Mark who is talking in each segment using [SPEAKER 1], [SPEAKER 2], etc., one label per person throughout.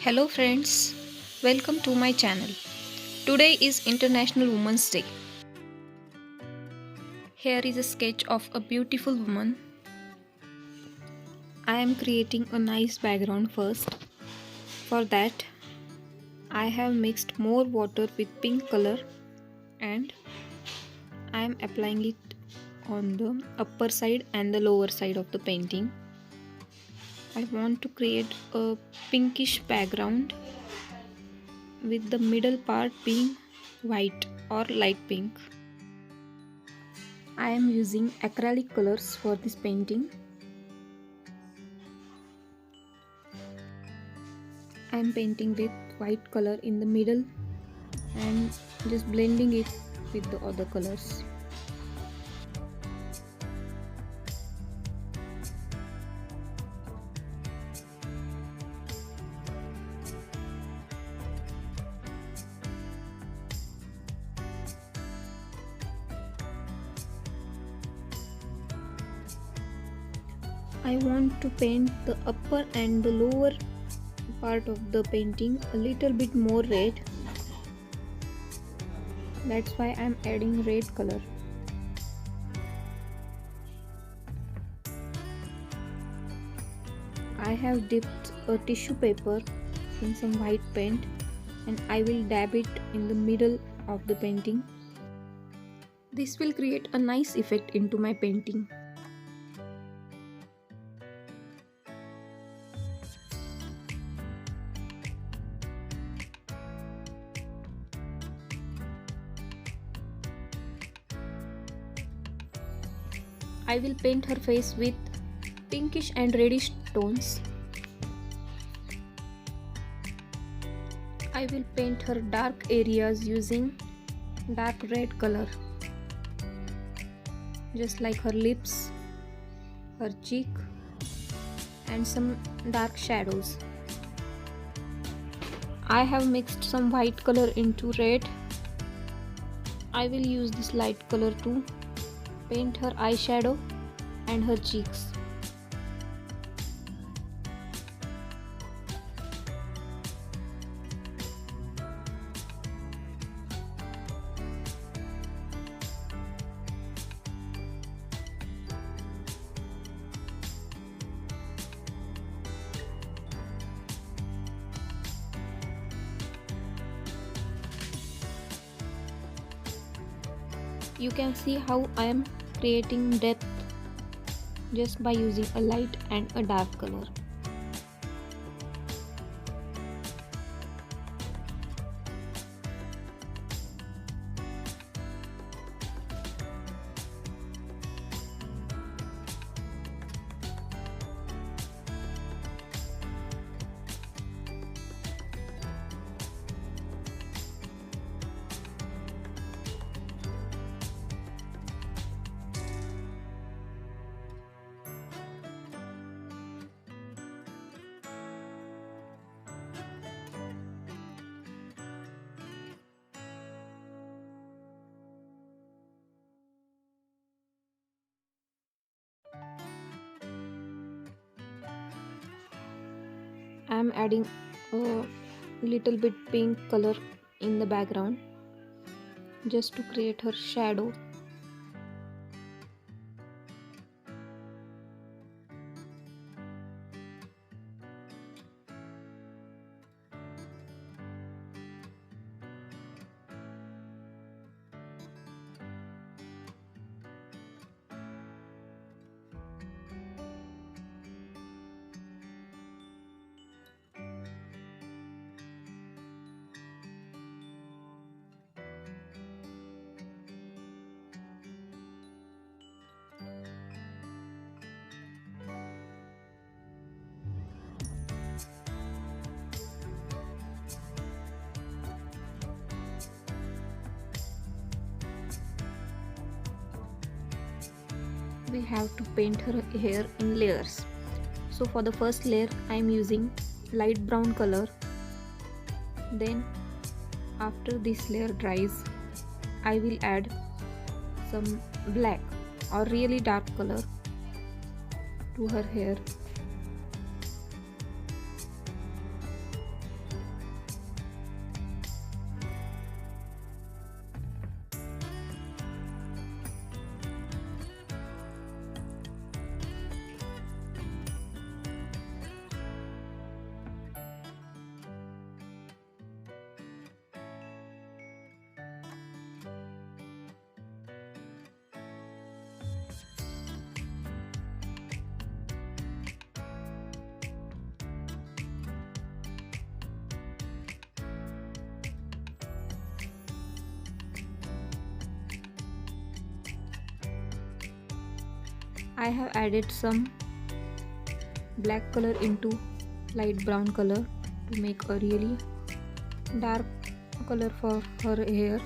[SPEAKER 1] Hello friends, welcome to my channel. Today is International Women's Day. Here is a sketch of a beautiful woman. I am creating a nice background first. For that, I have mixed more water with pink color and I am applying it on the upper side and the lower side of the painting. I want to create a pinkish background with the middle part being white or light pink. I am using acrylic colors for this painting. I am painting with white color in the middle and just blending it with the other colors. I want to paint the upper and the lower part of the painting a little bit more red. That's why I am adding red color. I have dipped a tissue paper in some white paint and I will dab it in the middle of the painting. This will create a nice effect into my painting. I will paint her face with pinkish and reddish tones. I will paint her dark areas using dark red color, just like her lips, her cheek, and some dark shadows. I have mixed some white color into red. I will use this light color to paint her eyeshadow and her cheeks. You can see how I am creating depth just by using a light and a dark color. I am adding a little bit pink color in the background just to create her shadow. We have to paint her hair in layers. So for the first layer I am using light brown color. Then after this layer dries, I will add some black or really dark color to her hair. I have added some black color into light brown color to make a really dark color for her hair.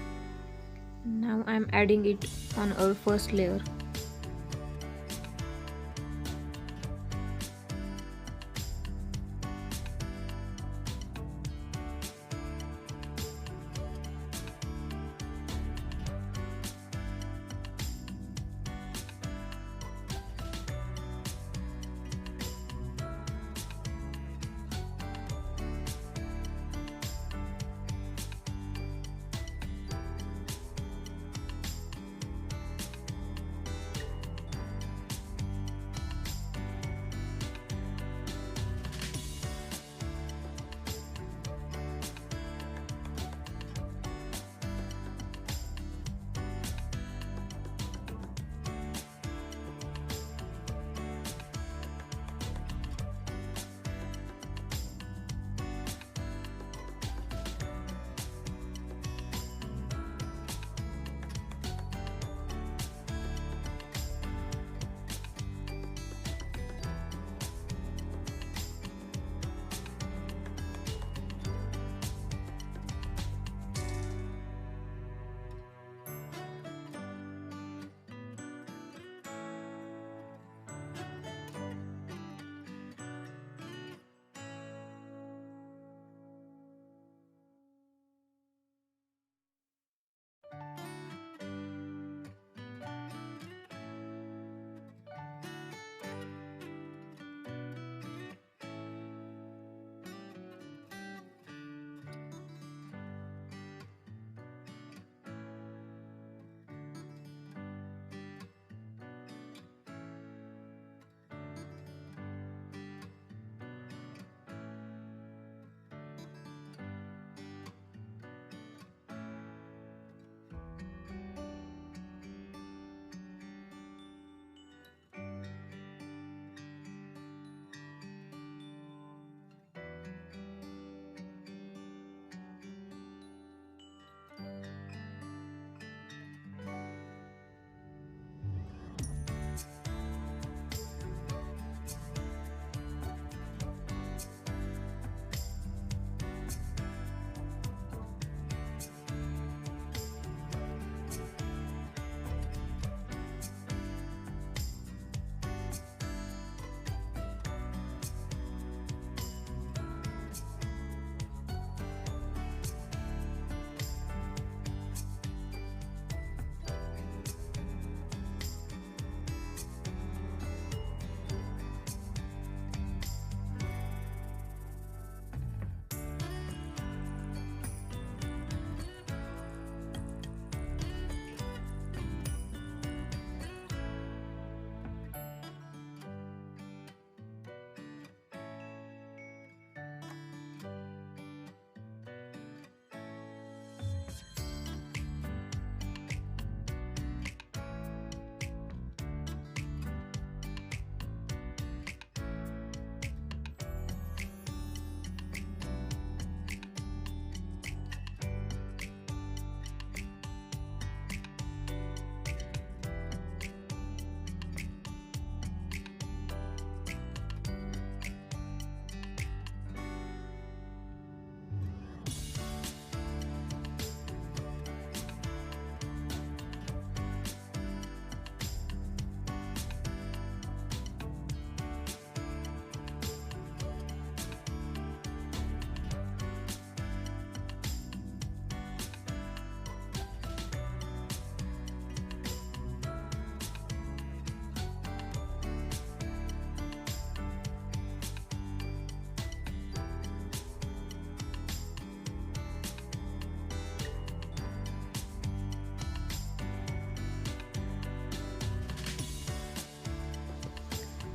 [SPEAKER 1] Now I am adding it on our first layer.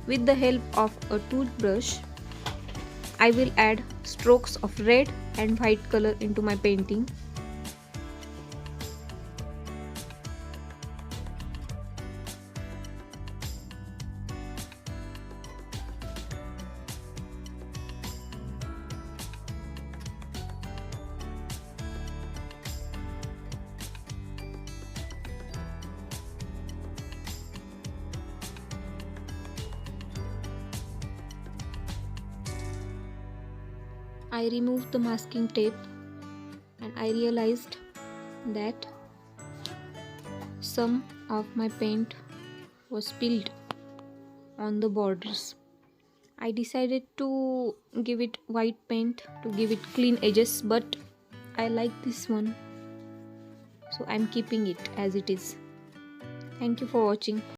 [SPEAKER 1] With the help of a toothbrush, I will add strokes of red and white color into my painting. I removed the masking tape and I realized that some of my paint was spilled on the borders. I decided to give it white paint to give it clean edges, but I like this one, so I'm keeping it as it is. Thank you for watching.